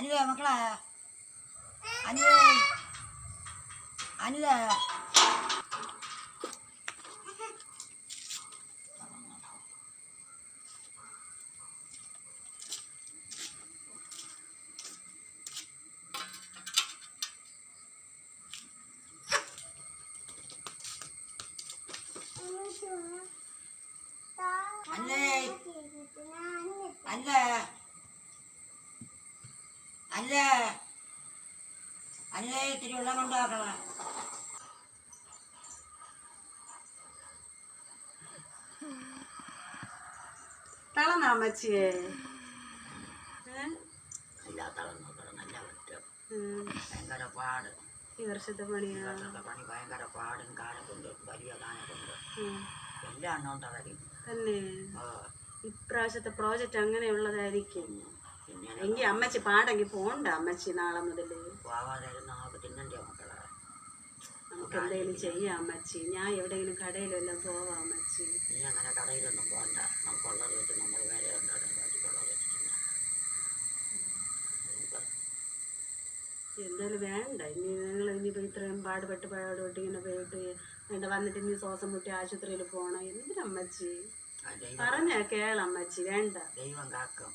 അനുവേ മക്കളെ, അനുവേ, അനുവേ. അല്ലേ ഇത്തിരി വെള്ളം കൊണ്ടുപോക്കണം. തളന്നമ്മച്ചിയെ ഭയങ്കര പാട്. ഈ വർഷത്തെ പണി ഭയങ്കര പാടും കാനെ കൊണ്ട് വലിയ കാനെ കൊണ്ട് എല്ലാം എണ്ണം തളരും തന്നെ. ഇപ്രാവശ്യത്തെ പ്രോജക്റ്റ് അങ്ങനെയുള്ളതായിരിക്കും. എങ്കിൽ അമ്മച്ചി പാടെങ്കിൽ പോണ്ട അമ്മച്ചി നാളെ മുതൽ. പോവാതായിരുന്നു നമുക്ക് തിന്നണ്ടേ മക്കളെ. നമുക്ക് എന്തെങ്കിലും ചെയ്യാം അമ്മച്ചി. ഞാൻ എവിടെയെങ്കിലും കടയിലെല്ലാം പോവാം അമ്മച്ചി. നീ അങ്ങനെ കടയിലൊന്നും പോകണ്ട. നമുക്കുള്ളത് വെച്ച് നമ്മൾ വേറെ ഉണ്ടാകും. എന്തായാലും വേണ്ട. ഇനി നിങ്ങൾ ഇനിയിപ്പോൾ ഇത്രയും പാടുപെട്ട് ഇങ്ങനെ പോയിട്ട് വേണ്ട വന്നിട്ട് ഇനി ശ്വാസം മുട്ടി ആശുപത്രിയിൽ പോകണം. എന്തിനമ്മച്ചി പറഞ്ഞ കേളമ്മച്ചി. വേണ്ട. ദൈവം കാക്കും.